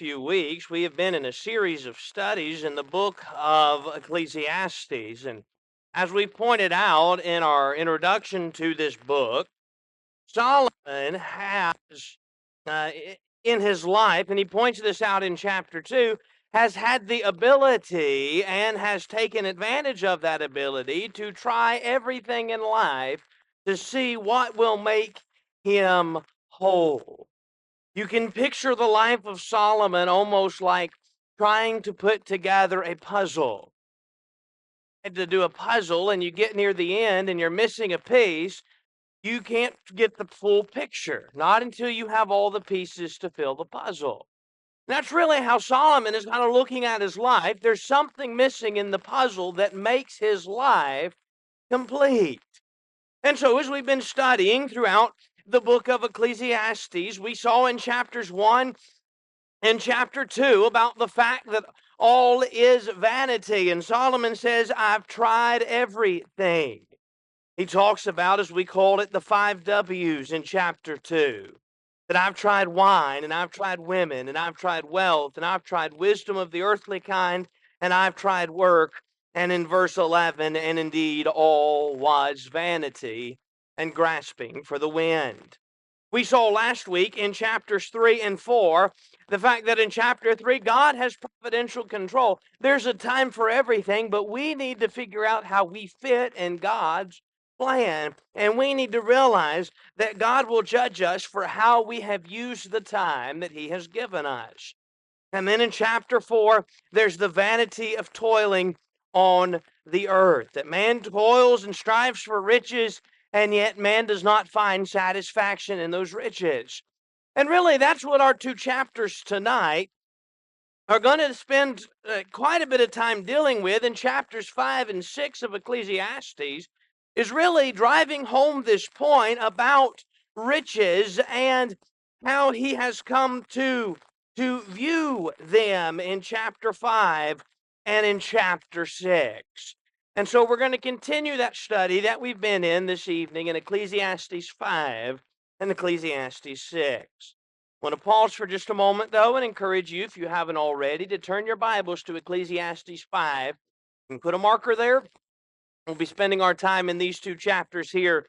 few weeks, we have been in a series of studies in the book of Ecclesiastes. And as we pointed out in our introduction to this book, Solomon has, in his life, and he points this out in chapter 2, has had the ability and has taken advantage of that ability to try everything in life to see what will make him whole. You can picture the life of Solomon almost like trying to put together a puzzle. To do a puzzle and you get near the end and you're missing a piece, you can't get the full picture, not until you have all the pieces to fill the puzzle. That's really how Solomon is kind of looking at his life. There's something missing in the puzzle that makes his life complete. And so, as we've been studying throughout the book of Ecclesiastes, we saw in chapters 1 and chapter 2 about the fact that all is vanity. And Solomon says, I've tried everything. He talks about, as we called it, the 5 W's in chapter 2. That I've tried wine, and I've tried women, and I've tried wealth, and I've tried wisdom of the earthly kind, and I've tried work. And in verse 11, and indeed all was vanity and grasping for the wind. We saw last week in chapters 3 and 4 the fact that in chapter 3, God has providential control. There's a time for everything, but we need to figure out how we fit in God's plan. And we need to realize that God will judge us for how we have used the time that He has given us. And then in chapter 4, there's the vanity of toiling on the earth, that man toils and strives for riches, and yet man does not find satisfaction in those riches. And really, that's what our 2 chapters tonight are going to spend quite a bit of time dealing with. In chapters 5 and 6 of Ecclesiastes is really driving home this point about riches and how he has come to view them in chapter 5 and in chapter 6. And so we're going to continue that study that we've been in this evening in Ecclesiastes 5 and Ecclesiastes 6. I want to pause for just a moment, though, and encourage you, if you haven't already, to turn your Bibles to Ecclesiastes 5 and put a marker there. We'll be spending our time in these 2 chapters here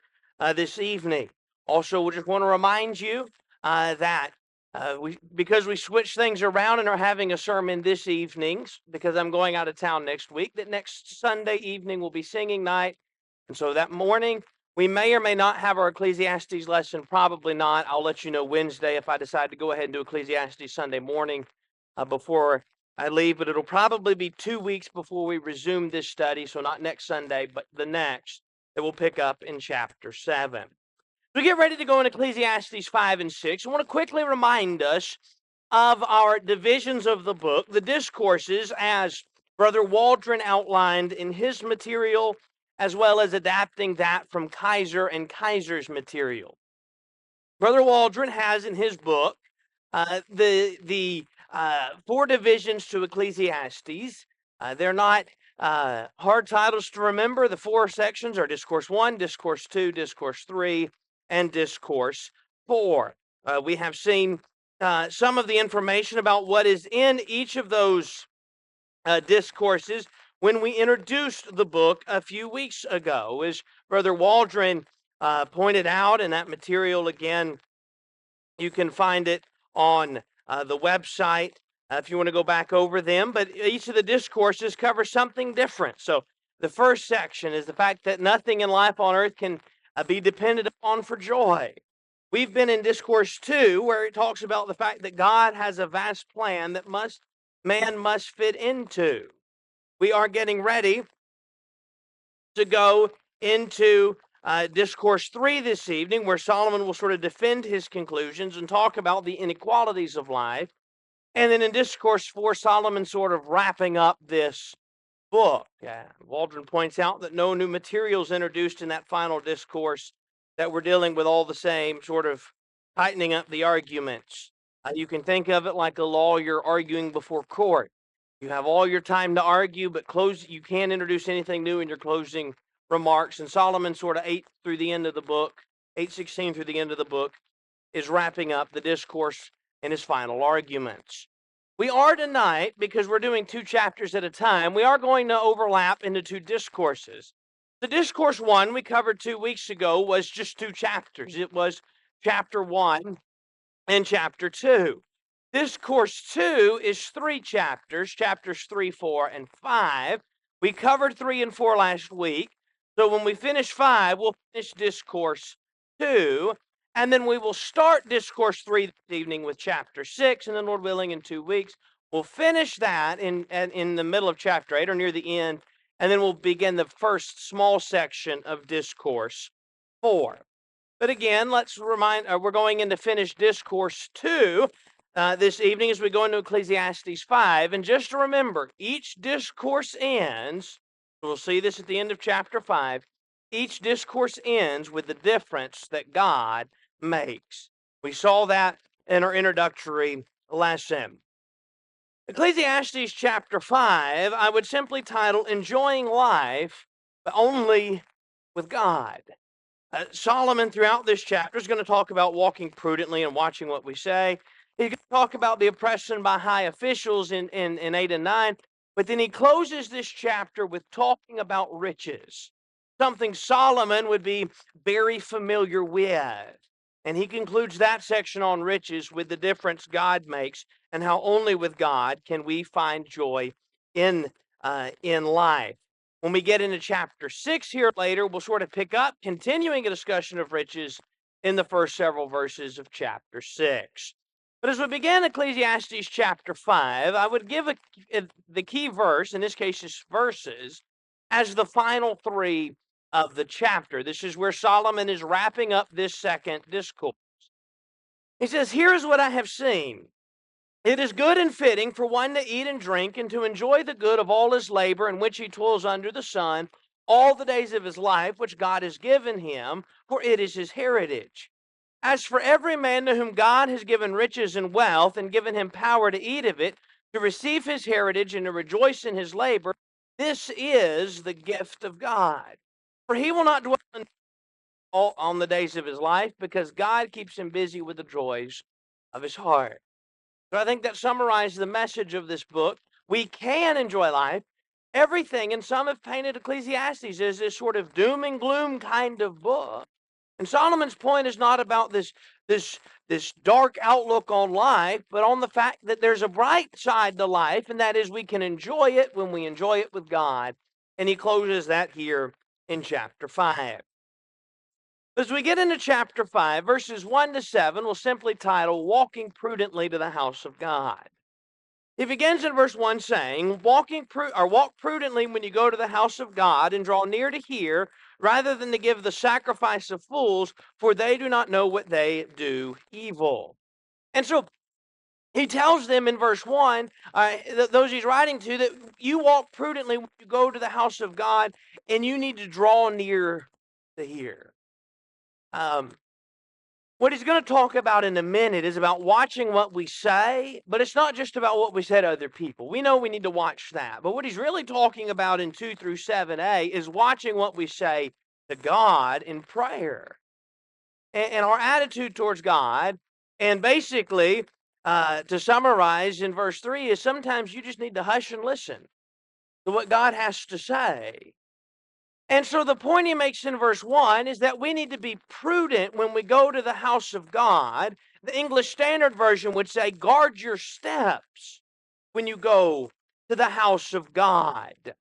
this evening. Also, we just want to remind you that because we switched things around and are having a sermon this evening, because I'm going out of town next week, that next Sunday evening will be singing night. And so that morning, we may or may not have our Ecclesiastes lesson, probably not. I'll let you know Wednesday if I decide to go ahead and do Ecclesiastes Sunday morning before I leave, but it'll probably be 2 weeks before we resume this study, so not next Sunday, but the next, that we'll pick up in chapter 7. We get ready to go in Ecclesiastes 5 and 6. I want to quickly remind us of our divisions of the book, the discourses, as Brother Waldron outlined in his material, as well as adapting that from Kaiser and Kaiser's material. Brother Waldron has in his book the 4 divisions to Ecclesiastes. They're not hard titles to remember. The 4 sections are Discourse 1, Discourse 2, Discourse 3, and Discourse 4. We have seen some of the information about what is in each of those discourses when we introduced the book a few weeks ago. As Brother Waldron pointed out in that material, again, you can find it on the website if you want to go back over them. But each of the discourses covers something different. So the first section is the fact that nothing in life on earth can be depended upon for joy. We've been in Discourse 2, where it talks about the fact that God has a vast plan that man must fit into. We are getting ready to go into Discourse 3 this evening, where Solomon will sort of defend his conclusions and talk about the inequalities of life. And then in Discourse 4, Solomon sort of wrapping up this book. Waldron points out that no new materials introduced in that final discourse, that we're dealing with all the same, sort of tightening up the arguments. You can think of it like a lawyer arguing before court. You have all your time to argue, but you can't introduce anything new in your closing remarks. And Solomon sort of 8:16 through the end of the book, is wrapping up the discourse in his final arguments. We are tonight, because we're doing 2 chapters at a time, we are going to overlap into 2 discourses. The discourse 1 we covered 2 weeks ago was just 2 chapters. It was chapter 1 and chapter 2. Discourse 2 is 3 chapters, chapters 3, 4, and 5. We covered 3 and 4 last week. So when we finish 5, we'll finish discourse 2. And then we will start discourse 3 this evening with chapter 6. And then, Lord willing, in 2 weeks, we'll finish that in the middle of chapter 8 or near the end. And then we'll begin the first small section of discourse 4. But again, let's remind, we're going into finished discourse 2 this evening as we go into Ecclesiastes 5. And just to remember, each discourse ends, we'll see this at the end of chapter 5, each discourse ends with the difference that God makes. We saw that in our introductory lesson. Ecclesiastes chapter 5, I would simply title Enjoying Life, but Only with God. Solomon, throughout this chapter, is going to talk about walking prudently and watching what we say. He's going to talk about the oppression by high officials in 8 and 9. But then he closes this chapter with talking about riches, something Solomon would be very familiar with. And he concludes that section on riches with the difference God makes and how only with God can we find joy in life. When we get into chapter 6 here later, we'll sort of pick up, continuing a discussion of riches in the first several verses of chapter 6. But as we begin Ecclesiastes chapter 5, I would give the key verse, in this case, it's verses, as the final 3 of the chapter. This is where Solomon is wrapping up this second discourse. He says, "Here's what I have seen. It is good and fitting for one to eat and drink and to enjoy the good of all his labor in which he toils under the sun all the days of his life, which God has given him, for it is his heritage. As for every man to whom God has given riches and wealth and given him power to eat of it, to receive his heritage and to rejoice in his labor, this is the gift of God. For he will not dwell on the days of his life, because God keeps him busy with the joys of his heart." So I think that summarizes the message of this book. We can enjoy life, everything, and some have painted Ecclesiastes as this sort of doom and gloom kind of book. And Solomon's point is not about this dark outlook on life, but on the fact that there's a bright side to life, and that is we can enjoy it when we enjoy it with God. And he closes that here in chapter 5. As we get into chapter 5, verses 1 to 7, we'll simply title Walking Prudently to the House of God. He begins in verse 1 saying, walk prudently when you go to the house of God and draw near to hear, rather than to give the sacrifice of fools, for they do not know what they do evil. And so he tells them in verse 1, those he's writing to, that you walk prudently when you go to the house of God, and you need to draw near to hear. What he's going to talk about in a minute is about watching what we say, but it's not just about what we say to other people. We know we need to watch that. But what he's really talking about in 2 through 7a is watching what we say to God in prayer and our attitude towards God. And basically, to summarize in verse 3, is sometimes you just need to hush and listen to what God has to say. And so the point he makes in verse 1 is that we need to be prudent when we go to the house of God. The English Standard Version would say, guard your steps when you go to the house of God.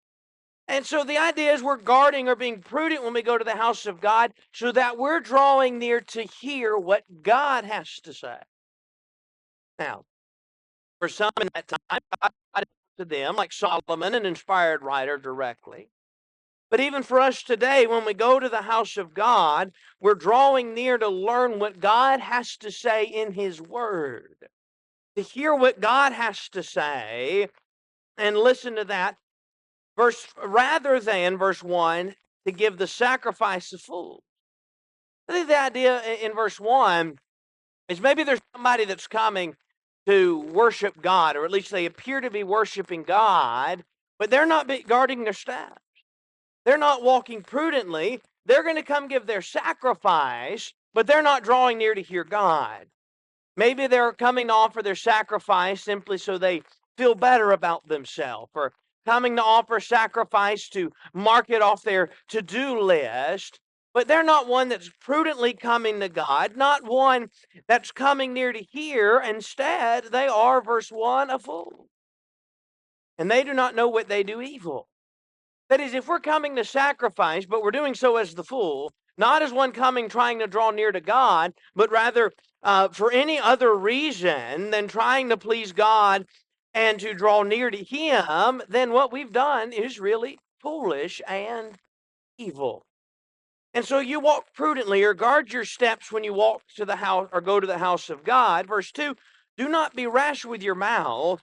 And so the idea is we're guarding or being prudent when we go to the house of God so that we're drawing near to hear what God has to say. Now, for some in that time, God to them, like Solomon, an inspired writer directly. But even for us today, when we go to the house of God, we're drawing near to learn what God has to say in his word, to hear what God has to say and listen to that rather than verse 1 to give the sacrifice of fools. I think the idea in verse 1 is maybe there's somebody that's coming to worship God, or at least they appear to be worshiping God, but they're not guarding their steps. They're not walking prudently. They're going to come give their sacrifice, but they're not drawing near to hear God. Maybe they're coming to offer their sacrifice simply so they feel better about themselves, or coming to offer sacrifice to mark it off their to-do list. But they're not one that's prudently coming to God, not one that's coming near to hear. Instead, they are, verse 1, a fool. And they do not know what they do evil. That is, if we're coming to sacrifice, but we're doing so as the fool, not as one coming trying to draw near to God, but rather for any other reason than trying to please God and to draw near to Him, then what we've done is really foolish and evil. And so you walk prudently, or guard your steps when you walk to the house or go to the house of God. Verse 2, do not be rash with your mouth,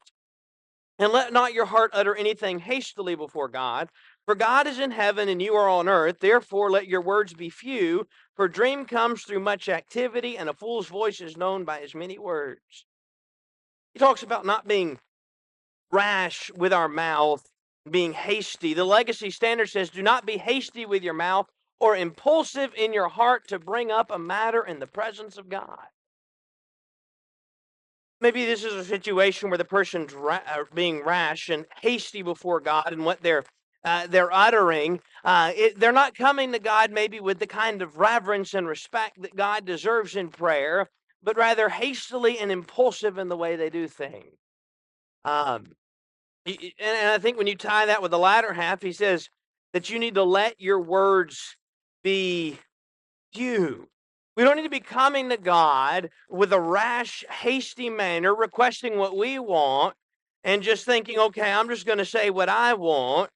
and let not your heart utter anything hastily before God. For God is in heaven and you are on earth. Therefore let your words be few. For a dream comes through much activity, and a fool's voice is known by his many words. He talks about not being rash with our mouth, being hasty. The Legacy Standard says, do not be hasty with your mouth or impulsive in your heart to bring up a matter in the presence of God. Maybe this is a situation where the person's being rash and hasty before God and what they're uttering. They're not coming to God maybe with the kind of reverence and respect that God deserves in prayer, but rather hastily and impulsive in the way they do things. Um, and I think when you tie that with the latter half, he says that you need to let your words be few. We don't need to be coming to God with a rash, hasty manner, requesting what we want, and just thinking, okay, I'm just going to say what I want.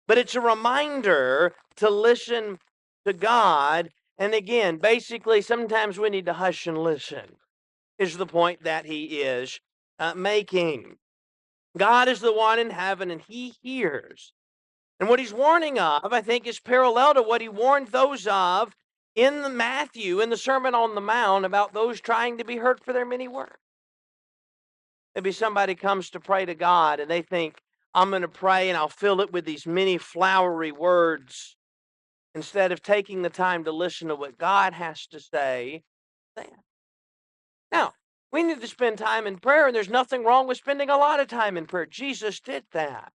But it's a reminder to listen to God. And again, basically, sometimes we need to hush and listen, is the point that he is making. God is the one in heaven, and he hears. And what he's warning of, I think, is parallel to what he warned those of in Matthew, in the Sermon on the Mount, about those trying to be heard for their many words. Maybe somebody comes to pray to God, and they think, I'm going to pray, and I'll fill it with these many flowery words, instead of taking the time to listen to what God has to say. Now, we need to spend time in prayer, and there's nothing wrong with spending a lot of time in prayer. Jesus did that.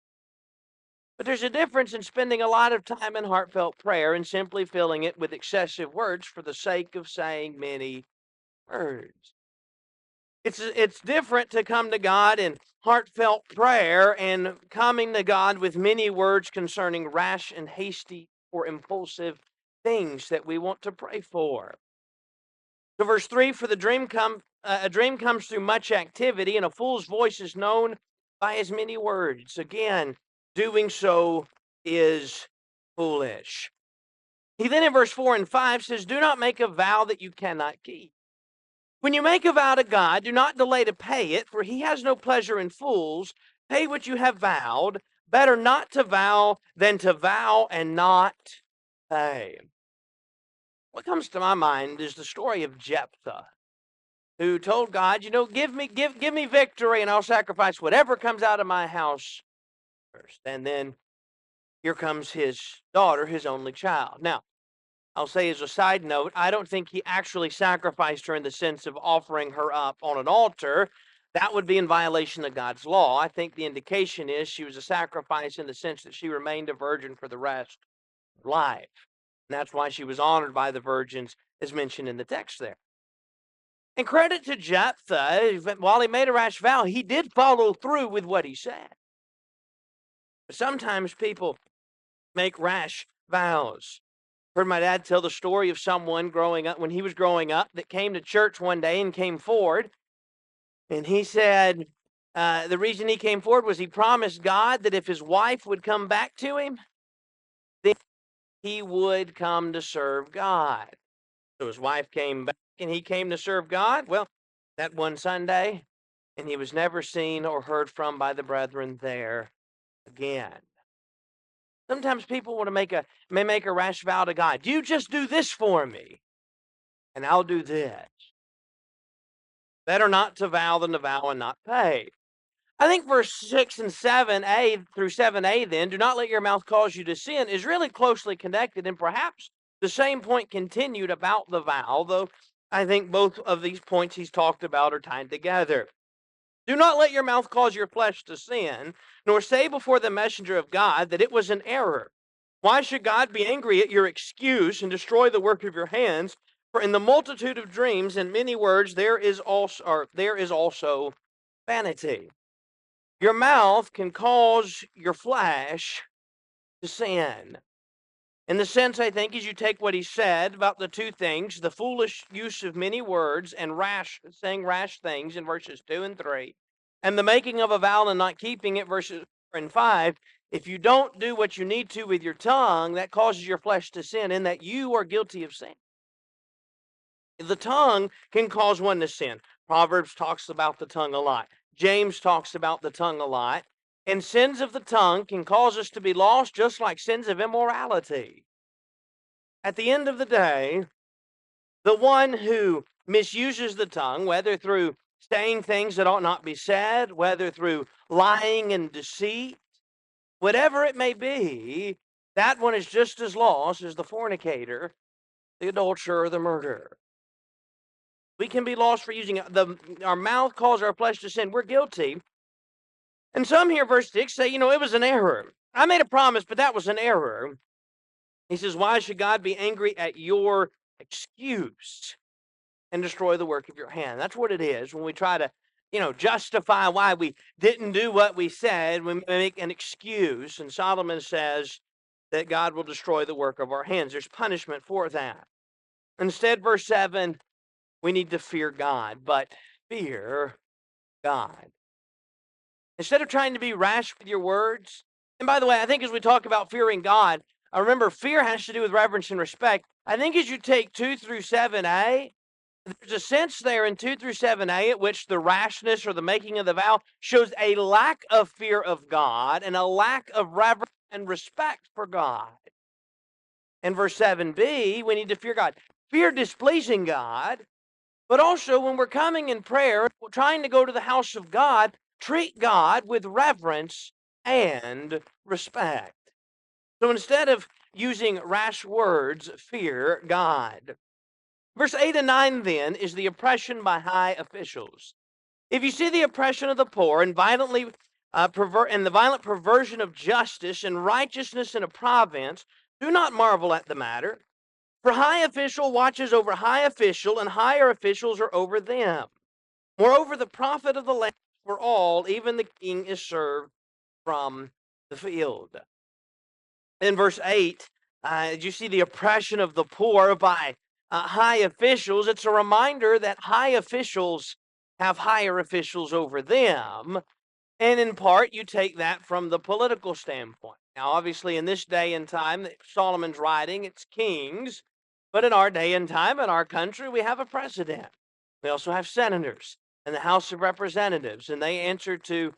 But there's a difference in spending a lot of time in heartfelt prayer and simply filling it with excessive words for the sake of saying many words. It's different to come to God in heartfelt prayer and coming to God with many words concerning rash and hasty or impulsive things that we want to pray for. So verse 3, for a dream comes through much activity, and a fool's voice is known by his many words. Again, doing so is foolish. He then in verse 4 and 5 says, do not make a vow that you cannot keep. When you make a vow to God, do not delay to pay it, for he has no pleasure in fools. Pay what you have vowed. Better not to vow than to vow and not pay. What comes to my mind is the story of Jephthah, who told God, give me victory, and I'll sacrifice whatever comes out of my house first. And then here comes his daughter, his only child. Now, I'll say as a side note, I don't think he actually sacrificed her in the sense of offering her up on an altar. That would be in violation of God's law. I think the indication is she was a sacrifice in the sense that she remained a virgin for the rest of life. And that's why she was honored by the virgins, as mentioned in the text there. And credit to Jephthah, while he made a rash vow, he did follow through with what he said. But sometimes people make rash vows. Heard my dad tell the story of someone growing up, when he was growing up, that came to church one day and came forward. And he said the reason he came forward was he promised God that if his wife would come back to him, then he would come to serve God. So his wife came back and he came to serve God. Well, that one Sunday, and he was never seen or heard from by the brethren there again. Sometimes people may make a rash vow to God. You just do this for me, and I'll do this. Better not to vow than to vow and not pay. I think verse 6 and 7a through 7a then, do not let your mouth cause you to sin, is really closely connected, and perhaps the same point continued about the vow, though I think both of these points he's talked about are tied together. Do not let your mouth cause your flesh to sin, nor say before the messenger of God that it was an error. Why should God be angry at your excuse and destroy the work of your hands? For in the multitude of dreams and many words there is also vanity. Your mouth can cause your flesh to sin. In the sense, I think, as you take what he said about the two things, the foolish use of many words and saying rash things in verses 2 and 3, and the making of a vow and not keeping it, verses 4 and 5, if you don't do what you need to with your tongue, that causes your flesh to sin, in that you are guilty of sin. The tongue can cause one to sin. Proverbs talks about the tongue a lot. James talks about the tongue a lot. And sins of the tongue can cause us to be lost, just like sins of immorality. At the end of the day, the one who misuses the tongue, whether through saying things that ought not be said, whether through lying and deceit, whatever it may be, that one is just as lost as the fornicator, the adulterer, or the murderer. We can be lost for using our mouth calls our flesh to sin. We're guilty. And some here, verse 6, say, it was an error. I made a promise, but that was an error. He says, why should God be angry at your excuse and destroy the work of your hand? That's what it is when we try to, justify why we didn't do what we said. We make an excuse. And Solomon says that God will destroy the work of our hands. There's punishment for that. Instead, verse 7, we need to fear God, but fear God. Instead of trying to be rash with your words, and by the way, I think as we talk about fearing God, I remember fear has to do with reverence and respect. I think as you take 2 through 7a, there's a sense there in 2 through 7a at which the rashness or the making of the vow shows a lack of fear of God and a lack of reverence and respect for God. In verse 7b, we need to fear God. Fear displeasing God, but also when we're coming in prayer, trying to go to the house of God, treat God with reverence and respect. So instead of using rash words, fear God. Verse 8 and 9 then is the oppression by high officials. If you see the oppression of the poor and the violent perversion of justice and righteousness in a province, do not marvel at the matter. For high official watches over high official, and higher officials are over them. Moreover, the profit of the land is for all, even the king is served from the field. In verse 8, you see the oppression of the poor by high officials. It's a reminder that high officials have higher officials over them. And in part, you take that from the political standpoint. Now, obviously, in this day and time that Solomon's writing, it's kings. But in our day and time, in our country, we have a president. We also have senators and the House of Representatives, and they answer to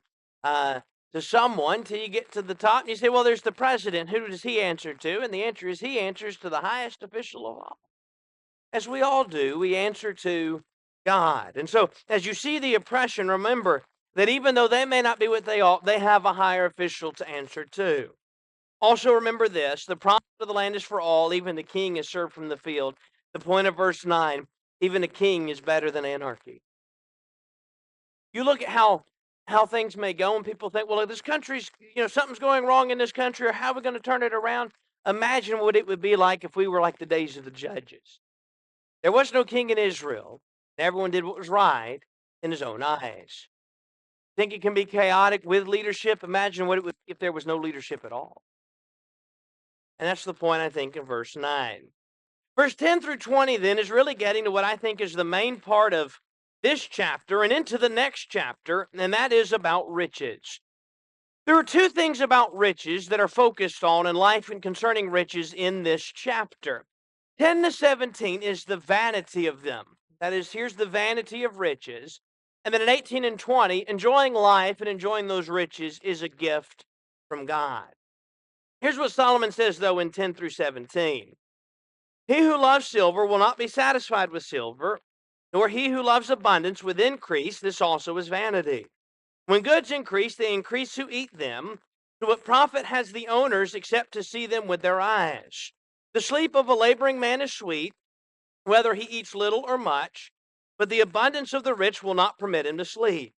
someone till you get to the top. And you say, well, there's the president. Who does he answer to? And the answer is he answers to the highest official of all. As we all do, we answer to God. And so as you see the oppression, remember that even though they may not be what they ought, they have a higher official to answer to. Also remember this, the promise of the land is for all, even the king is served from the field. The point of verse 9, even a king is better than anarchy. You look at how things may go, and people think, well, this country's, something's going wrong in this country, or how are we going to turn it around? Imagine what it would be like if we were like the days of the judges. There was no king in Israel. Everyone did what was right in his own eyes. Think it can be chaotic with leadership? Imagine what it would be if there was no leadership at all. And that's the point, I think, in verse 9. Verse 10 through 20, then, is really getting to what I think is the main part of this chapter and into the next chapter, and that is about riches. There are two things about riches that are focused on in life and concerning riches in this chapter. 10 to 17 is the vanity of them. That is, here's the vanity of riches. And then in 18 and 20, enjoying life and enjoying those riches is a gift from God. Here's what Solomon says, though, in 10 through 17. He who loves silver will not be satisfied with silver, nor he who loves abundance with increase. This also is vanity. When goods increase, they increase who eat them. So what profit has the owners except to see them with their eyes? The sleep of a laboring man is sweet, whether he eats little or much, but the abundance of the rich will not permit him to sleep.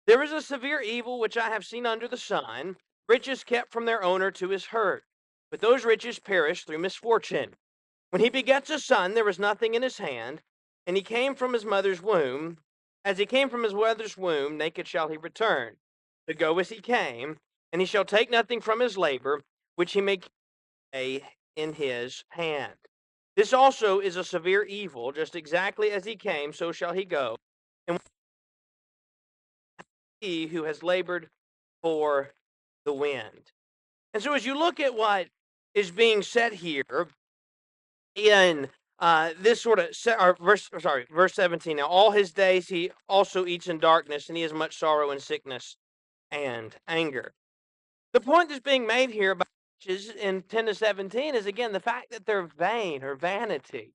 There is a severe evil which I have seen under the sun, riches kept from their owner to his hurt. But those riches perish through misfortune. When he begets a son, there is nothing in his hand, and he came from his mother's womb. As he came from his mother's womb, naked shall he return, to go as he came, and he shall take nothing from his labor, which he may carry in his hand. This also is a severe evil, just exactly as he came, so shall he go. And he who has labored for the wind. And so as you look at what is being said here in this sort of verse 17. Now all his days he also eats in darkness, and he has much sorrow and sickness and anger. The point that's being made here about riches in 10 to 17 is again the fact that they're vain or vanity.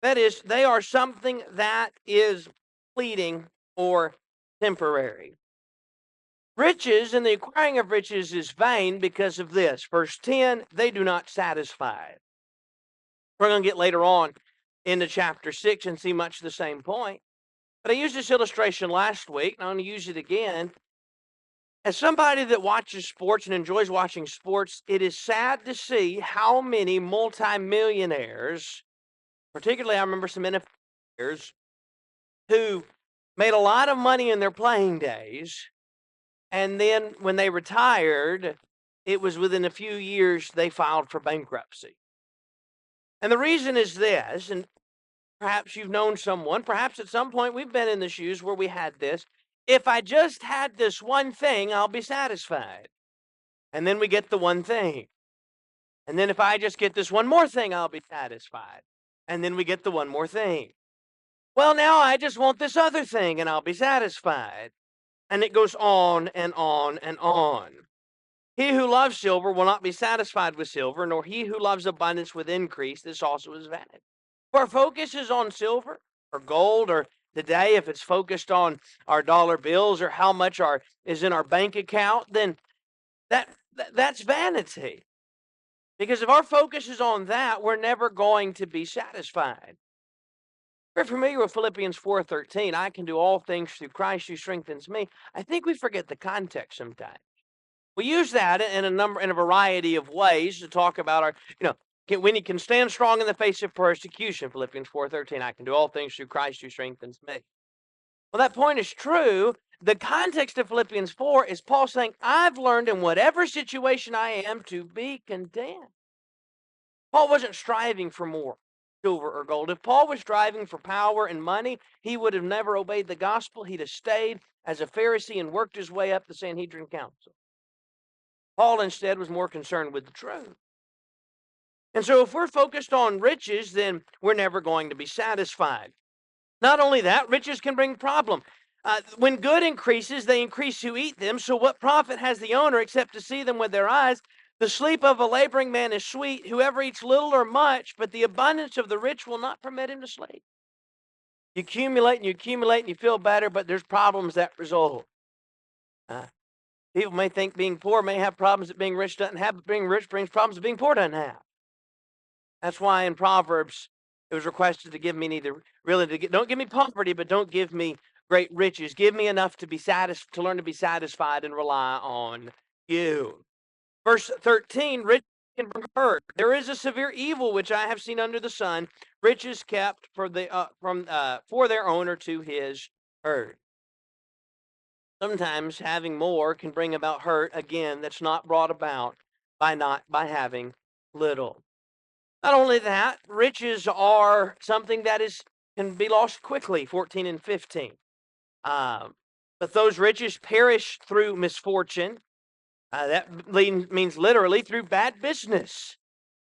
That is, they are something that is fleeting or temporary. Riches and the acquiring of riches is vain because of this. Verse 10, they do not satisfy. We're going to get later on into chapter 6 and see much the same point. But I used this illustration last week, and I'm going to use it again. As somebody that watches sports and enjoys watching sports, it is sad to see how many multimillionaires, particularly I remember some NFL players, who made a lot of money in their playing days, and then when they retired, it was within a few years they filed for bankruptcy. And the reason is this, and perhaps you've known someone, perhaps at some point we've been in the shoes where we had this. If I just had this one thing, I'll be satisfied. And then we get the one thing. And then if I just get this one more thing, I'll be satisfied. And then we get the one more thing. Well, now I just want this other thing and I'll be satisfied. And it goes on and on and on. He who loves silver will not be satisfied with silver, nor he who loves abundance with increase. This also is vanity. If our focus is on silver or gold, or today if it's focused on our dollar bills or how much is in our bank account, then that's vanity. Because if our focus is on that, we're never going to be satisfied. We're familiar with Philippians 4:13. I can do all things through Christ who strengthens me. I think we forget the context sometimes. We use that in a variety of ways to talk about our, when he can stand strong in the face of persecution, Philippians 4:13, I can do all things through Christ who strengthens me. Well, that point is true. The context of Philippians 4 is Paul saying, I've learned in whatever situation I am to be content. Paul wasn't striving for more silver or gold. If Paul was striving for power and money, he would have never obeyed the gospel. He'd have stayed as a Pharisee and worked his way up the Sanhedrin Council. Paul instead was more concerned with the truth. And so if we're focused on riches, then we're never going to be satisfied. Not only that, riches can bring problem. When good increases, they increase who eat them. So what profit has the owner except to see them with their eyes? The sleep of a laboring man is sweet. Whoever eats little or much, but the abundance of the rich will not permit him to sleep. You accumulate and you accumulate and you feel better, but there's problems that result. People may think being poor may have problems that being rich doesn't have, but being rich brings problems that being poor doesn't have. That's why in Proverbs it was requested to give me don't give me poverty, but don't give me great riches. Give me enough to learn to be satisfied and rely on you. Verse 13, riches can bring hurt. There is a severe evil which I have seen under the sun, riches kept for their owner to his hurt. Sometimes having more can bring about hurt, again, that's not brought about by having little. Not only that, riches are something that can be lost quickly, 14 and 15. But those riches perish through misfortune. That means literally through bad business.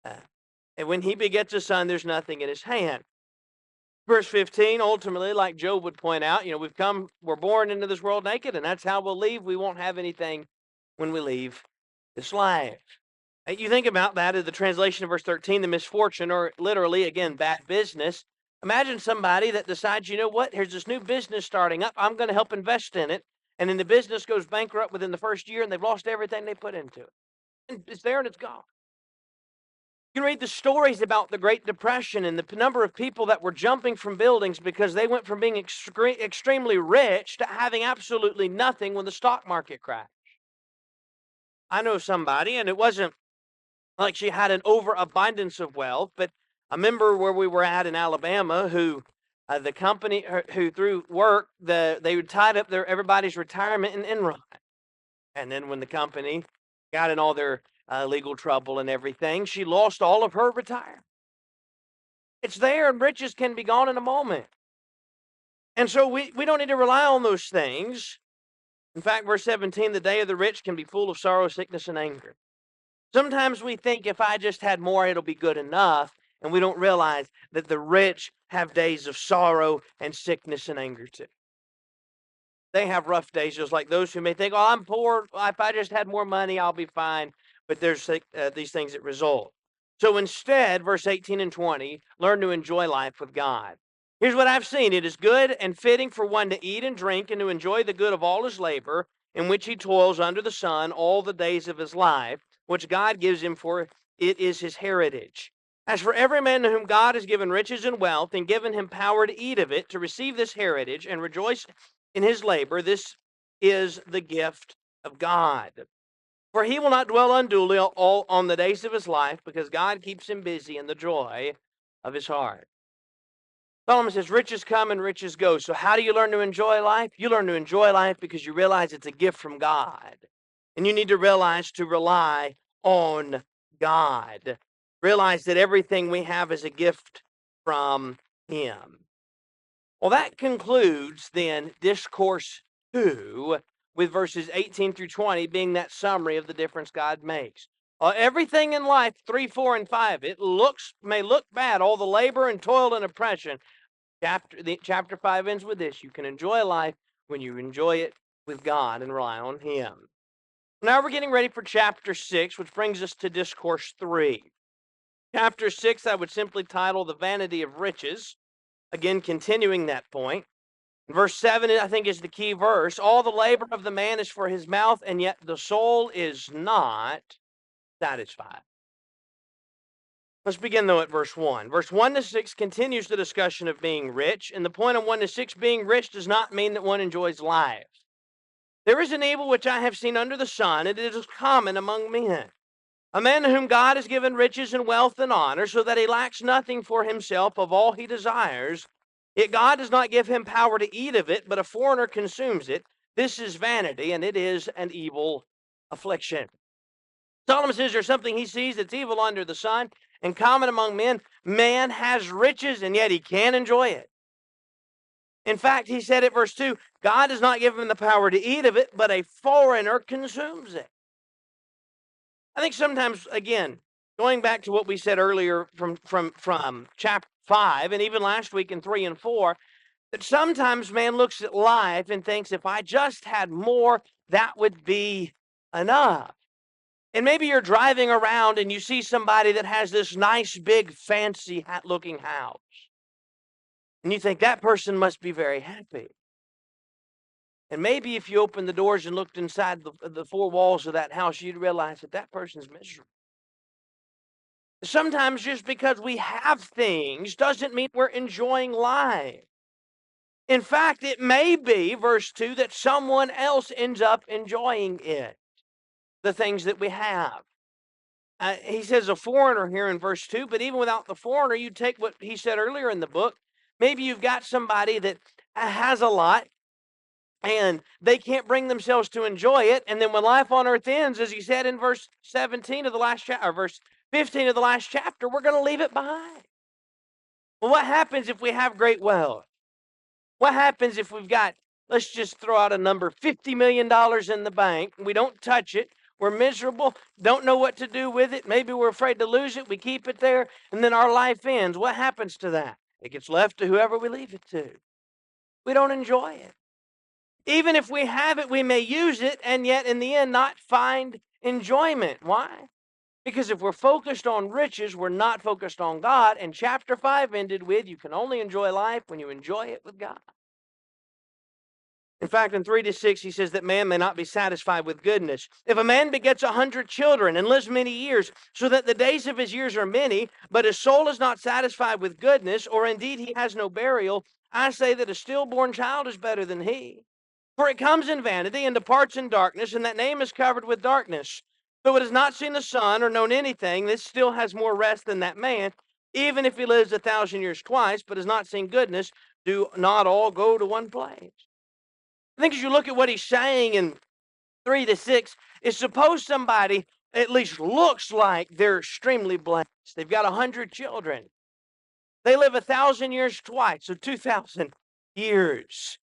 And when he begets a son, there's nothing in his hand. Verse 15, ultimately, like Job would point out, we're born into this world naked, and that's how we'll leave. We won't have anything when we leave this life. You think about that as the translation of verse 13, the misfortune, or literally, again, bad business. Imagine somebody that decides, here's this new business starting up. I'm going to help invest in it. And then the business goes bankrupt within the first year, and they've lost everything they put into it. And it's there and it's gone. You can read the stories about the Great Depression and the number of people that were jumping from buildings because they went from being extremely rich to having absolutely nothing when the stock market crashed. I know somebody, and it wasn't like she had an overabundance of wealth, but I remember where we were at in Alabama, who the company who through work they tied up everybody's retirement in Enron, and then when the company got in all their legal trouble and everything, she lost all of her retirement. It's there, and riches can be gone in a moment. And so we don't need to rely on those things. In fact, verse 17, the day of the rich can be full of sorrow, sickness, and anger. Sometimes we think if I just had more, it'll be good enough. And we don't realize that the rich have days of sorrow and sickness and anger too. They have rough days, just like those who may think, oh, I'm poor. If I just had more money, I'll be fine. But there's these things that result. So instead, verse 18 and 20, learn to enjoy life with God. Here's what I've seen. It is good and fitting for one to eat and drink and to enjoy the good of all his labor, in which he toils under the sun all the days of his life, which God gives him, for it is his heritage. As for every man to whom God has given riches and wealth, and given him power to eat of it, to receive this heritage, and rejoice in his labor, this is the gift of God. For he will not dwell unduly all on the days of his life, because God keeps him busy in the joy of his heart. Solomon says, riches come and riches go. So how do you learn to enjoy life? You learn to enjoy life because you realize it's a gift from God. And you need to realize to rely on God. Realize that everything we have is a gift from him. Well, that concludes then Discourse 2, with verses 18 through 20 being that summary of the difference God makes. Everything in life, 3, 4, and 5, it may look bad, all the labor and toil and oppression. Chapter 5 ends with this. You can enjoy life when you enjoy it with God and rely on him. Now we're getting ready for chapter 6, which brings us to Discourse 3. Chapter 6, I would simply title The Vanity of Riches. Again, continuing that point. Verse 7, I think, is the key verse. All the labor of the man is for his mouth, and yet the soul is not satisfied. Let's begin, though, at verse 1. Verse 1 to 6 continues the discussion of being rich, and the point of 1 to 6, being rich does not mean that one enjoys life. There is an evil which I have seen under the sun, and it is common among men. A man to whom God has given riches and wealth and honor, so that he lacks nothing for himself of all he desires. Yet God does not give him power to eat of it, but a foreigner consumes it. This is vanity, and it is an evil affliction. Solomon says there's something he sees that's evil under the sun and common among men. Man has riches, and yet he can't enjoy it. In fact, he said at verse 2, God does not give him the power to eat of it, but a foreigner consumes it. I think sometimes, again, going back to what we said earlier from chapter 5, and even last week in 3 and 4, that sometimes man looks at life and thinks, if I just had more, that would be enough. And maybe you're driving around and you see somebody that has this nice, big, fancy looking house. And you think that person must be very happy. And maybe if you opened the doors and looked inside the four walls of that house, you'd realize that that person's miserable. Sometimes just because we have things doesn't mean we're enjoying life. In fact, it may be, verse 2, that someone else ends up enjoying it, the things that we have. He says a foreigner here in verse 2, but even without the foreigner, you take what he said earlier in the book. Maybe you've got somebody that has a lot, and they can't bring themselves to enjoy it. And then when life on earth ends, as he said in verse 17 of the last chapter, or verse 15 of the last chapter, we're going to leave it behind. Well, what happens if we have great wealth? What happens if we've got, let's just throw out a number, $50 million in the bank, we don't touch it, we're miserable, don't know what to do with it, maybe we're afraid to lose it, we keep it there, and then our life ends. What happens to that? It gets left to whoever we leave it to. We don't enjoy it. Even if we have it, we may use it, and yet in the end not find enjoyment. Why? Because if we're focused on riches, we're not focused on God. And chapter 5 ended with, you can only enjoy life when you enjoy it with God. In fact, in 3-6, he says that man may not be satisfied with goodness. If a man begets 100 children and lives many years, so that the days of his years are many, but his soul is not satisfied with goodness, or indeed he has no burial, I say that a stillborn child is better than he. For it comes in vanity and departs in darkness, and that name is covered with darkness. Though it has not seen the sun or known anything, this still has more rest than that man, even if he lives 1,000 years twice, but has not seen goodness. Do not all go to one place? I think as you look at what he's saying in 3-6, is suppose somebody at least looks like they're extremely blessed. They've got 100 children. They live 1,000 years twice, so 2,000 years.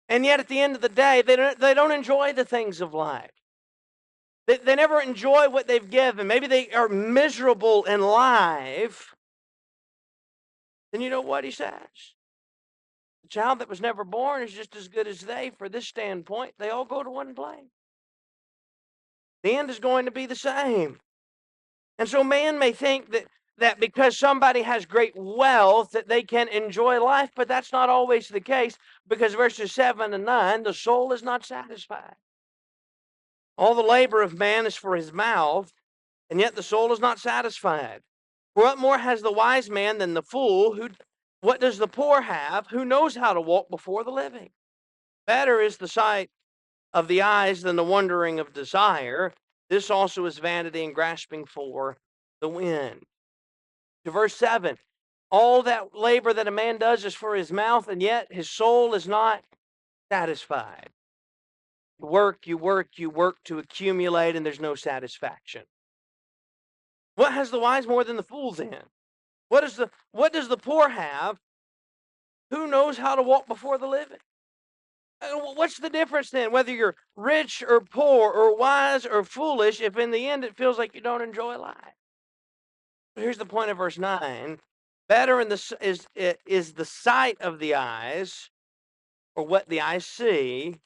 And yet at the end of the day, they don't enjoy the things of life. They never enjoy what they've given. Maybe they are miserable in life. Then you know what he says? The child that was never born is just as good as they. For this standpoint, they all go to one place. The end is going to be the same. And so man may think that because somebody has great wealth that they can enjoy life, but that's not always the case, because verses 7 and 9, the soul is not satisfied. All the labor of man is for his mouth, and yet the soul is not satisfied. For what more has the wise man than the fool? What does the poor have? Who knows how to walk before the living? Better is the sight of the eyes than the wandering of desire. This also is vanity and grasping for the wind. To verse 7, all that labor that a man does is for his mouth, and yet his soul is not satisfied. You work, you work, you work to accumulate, and there's no satisfaction. What has the wise more than the fool then? What does the poor have? Who knows how to walk before the living? What's the difference then, whether you're rich or poor or wise or foolish, if in the end it feels like you don't enjoy life? Here's the point of verse 9. Better is the sight of the eyes, or what the eyes see,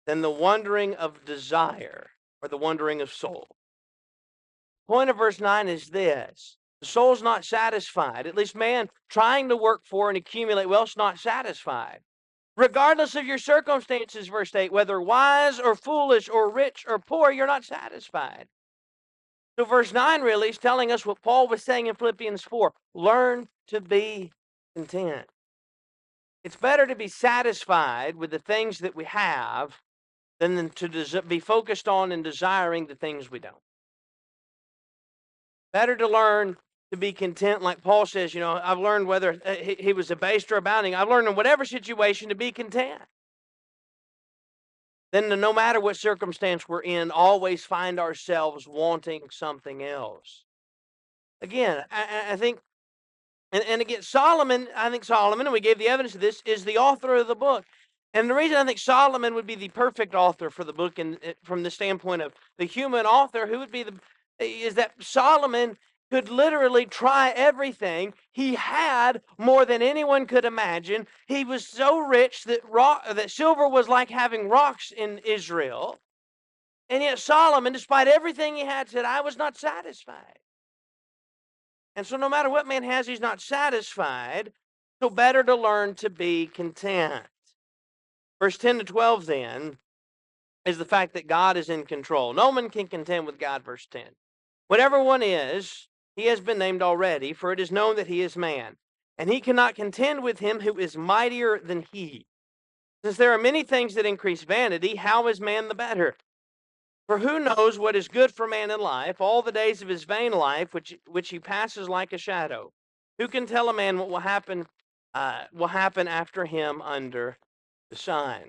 than the wandering of desire, or the wandering of soul. Point of verse 9 is this. The soul's not satisfied. At least man trying to work for and accumulate wealth is not satisfied. Regardless of your circumstances, verse 8, whether wise or foolish or rich or poor, you're not satisfied. So verse 9 really is telling us what Paul was saying in Philippians 4. Learn to be content. It's better to be satisfied with the things that we have than to be focused on and desiring the things we don't. Better to learn to be content, like Paul says, I've learned whether he was abased or abounding. I've learned in whatever situation to be content. Then no matter what circumstance we're in, always find ourselves wanting something else. Again, I think, and again, I think Solomon, and we gave the evidence of this, is the author of the book. And the reason I think Solomon would be the perfect author for the book, and from the standpoint of the human author, is that Solomon could literally try everything. He had more than anyone could imagine. He was so rich that silver was like having rocks in Israel. And yet Solomon, despite everything he had, said, I was not satisfied. And so no matter what man has, he's not satisfied. So better to learn to be content. Verse 10 to 12 then is the fact that God is in control. No one can contend with God, verse 10. Whatever one is, he has been named already, for it is known that he is man, and he cannot contend with him who is mightier than he. Since there are many things that increase vanity, how is man the better? For who knows what is good for man in life, all the days of his vain life, which he passes like a shadow? Who can tell a man what will happen after him under the sun?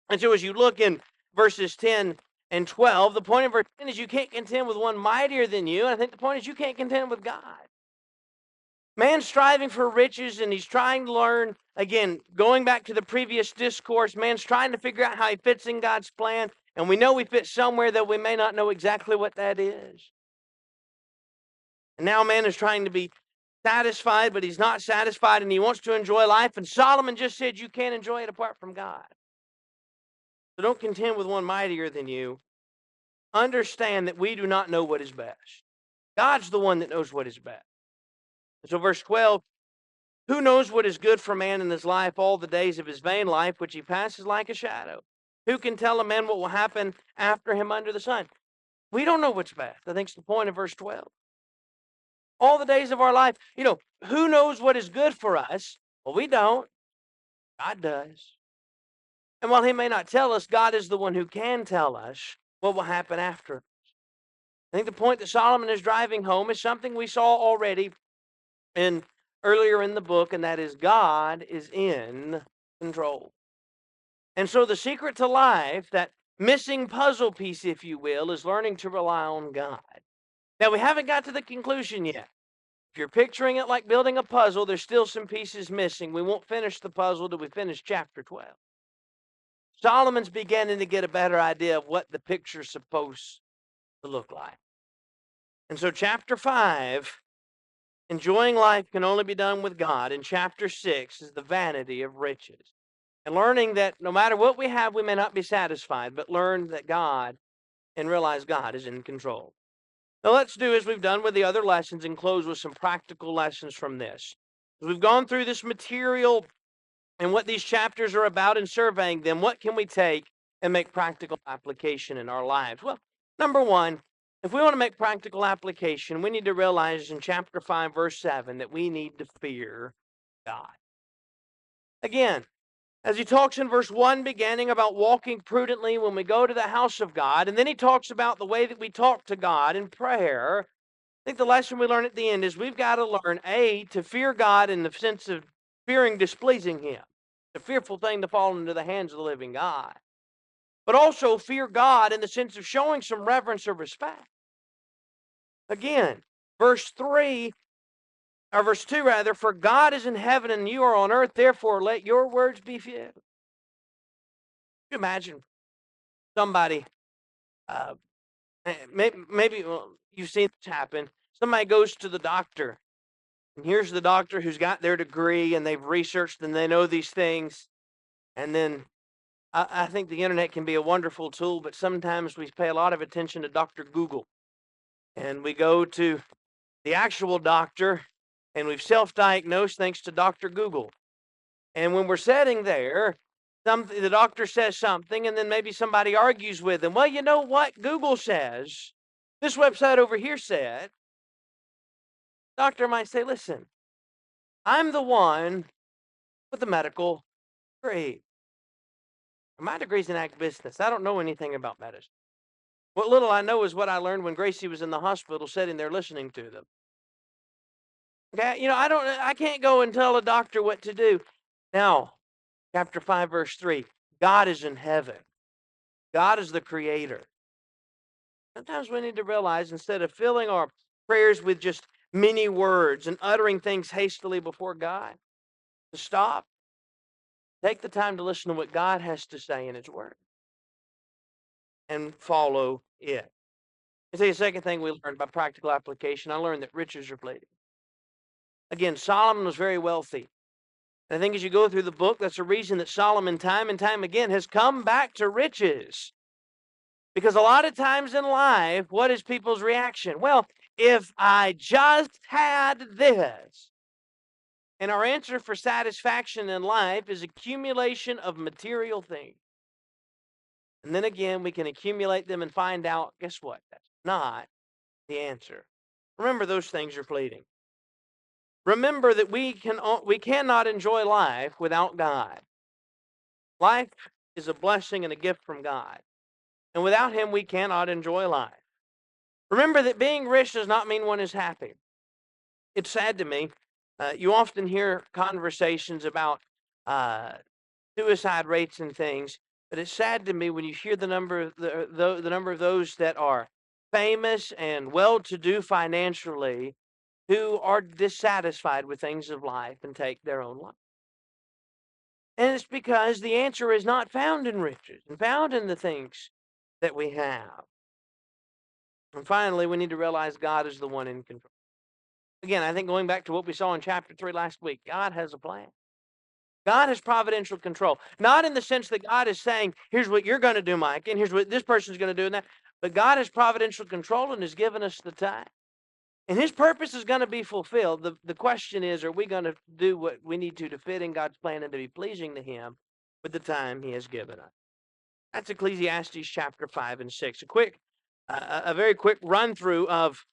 And so as you look in verses 10 and 12, the point of verse 10 is you can't contend with one mightier than you. And I think the point is you can't contend with God. Man's striving for riches, and he's trying to learn, again, going back to the previous discourse, man's trying to figure out how he fits in God's plan. And we know we fit somewhere, though we may not know exactly what that is. And now man is trying to be satisfied, but he's not satisfied, and he wants to enjoy life. And Solomon just said you can't enjoy it apart from God. So don't contend with one mightier than you. Understand that we do not know what is best. God's the one that knows what is best. And so verse 12 Who knows what is good for man in his life all the days of his vain life, which he passes like a shadow? Who can tell a man what will happen after him under the sun? We don't know what's best. I think it's the point of verse 12. All the days of our life, who knows what is good for us? Well, we don't. God does. And while he may not tell us, God is the one who can tell us what will happen after. I think the point that Solomon is driving home is something we saw already earlier in the book, and that is God is in control. And so the secret to life, that missing puzzle piece, if you will, is learning to rely on God. Now, we haven't got to the conclusion yet. If you're picturing it like building a puzzle, there's still some pieces missing. We won't finish the puzzle till we finish chapter 12. Solomon's beginning to get a better idea of what the picture's supposed to look like. And so chapter 5, enjoying life can only be done with God. And chapter 6 is the vanity of riches. And learning that no matter what we have, we may not be satisfied, but learn that God and realize God is in control. Now let's do as we've done with the other lessons and close with some practical lessons from this. As we've gone through this material and what these chapters are about and surveying them, what can we take and make practical application in our lives? Well, number one, if we want to make practical application, we need to realize in chapter 5, verse 7, that we need to fear God. Again, as he talks in verse 1, beginning about walking prudently when we go to the house of God, and then he talks about the way that we talk to God in prayer. I think the lesson we learn at the end is we've got to learn, A, to fear God in the sense of fearing displeasing him. It's a fearful thing to fall into the hands of the living God. But also fear God in the sense of showing some reverence or respect. Again, verse 3, or verse 2 rather, for God is in heaven and you are on earth, therefore let your words be few. Can you imagine somebody, maybe you've seen this happen. Somebody goes to the doctor, and here's the doctor who's got their degree and they've researched and they know these things. And then I think the internet can be a wonderful tool, but sometimes we pay a lot of attention to Dr. Google. And we go to the actual doctor and we've self-diagnosed thanks to Dr. Google. And when we're sitting there, the doctor says something, and then maybe somebody argues with them. Well, you know what? Google says, this website over here said. Doctor might say, listen, I'm the one with the medical degree. My degree's in ag business. I don't know anything about medicine. What little I know is what I learned when Gracie was in the hospital sitting there listening to them. Okay, I can't go and tell a doctor what to do. Now, chapter 5, verse 3, God is in heaven. God is the creator. Sometimes we need to realize instead of filling our prayers with just many words and uttering things hastily before God, to stop, take the time to listen to what God has to say in his word and follow it. I'll tell you a second thing we learned by practical application. I learned that riches are fleeting. Again, Solomon was very wealthy. And I think as you go through the book, that's the reason that Solomon time and time again has come back to riches. Because a lot of times in life, what is people's reaction? Well, if I just had this. And our answer for satisfaction in life is accumulation of material things. And then again, we can accumulate them and find out, guess what? That's not the answer. Remember, those things are fleeting. Remember that we cannot enjoy life without God. Life is a blessing and a gift from God. And without him, we cannot enjoy life. Remember that being rich does not mean one is happy. It's sad to me. You often hear conversations about suicide rates and things, but it's sad to me when you hear the number of the number of those that are famous and well-to-do financially who are dissatisfied with things of life and take their own life. And it's because the answer is not found in riches and found in the things that we have. And finally, we need to realize God is the one in control. Again, I think going back to what we saw in chapter 3 last week, God has a plan. God has providential control. Not in the sense that God is saying, here's what you're going to do, Mike, and here's what this person's going to do, and that. But God has providential control and has given us the time. And his purpose is going to be fulfilled. The question is, are we going to do what we need to fit in God's plan and to be pleasing to him with the time he has given us? That's Ecclesiastes chapter 5 and 6. A very quick run through of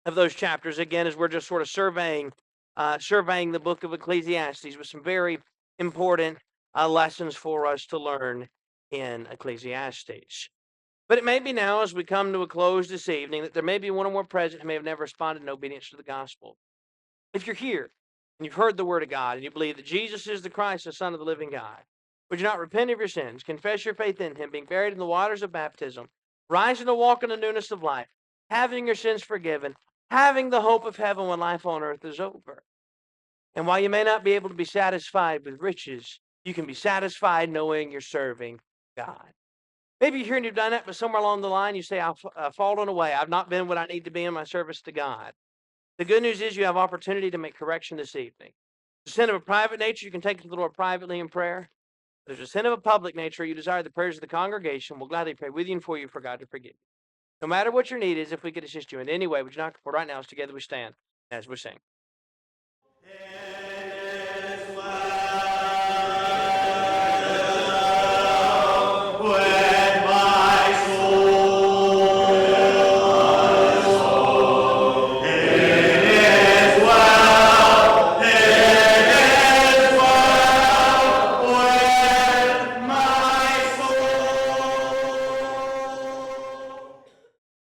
those chapters again, as we're just sort of surveying the book of Ecclesiastes with some very important lessons for us to learn in Ecclesiastes. But it may be now, as we come to a close this evening, that there may be one or more present who may have never responded in obedience to the gospel. If you're here and you've heard the word of God and you believe that Jesus is the Christ, the Son of the living God, would you not repent of your sins, confess your faith in him, being buried in the waters of baptism, rising to walk in the newness of life, having your sins forgiven, having the hope of heaven when life on earth is over? And while you may not be able to be satisfied with riches, you can be satisfied knowing you're serving God. Maybe you're here and you've done that, but somewhere along the line you say, I've fallen away. I've not been what I need to be in my service to God. The good news is you have opportunity to make correction this evening. The sin of a private nature, you can take it to the Lord privately in prayer. There's a sin of a public nature. You desire the prayers of the congregation. We'll gladly pray with you and for you for God to forgive you. No matter what your need is, if we could assist you in any way, would you not, for right now, as together we stand as we sing.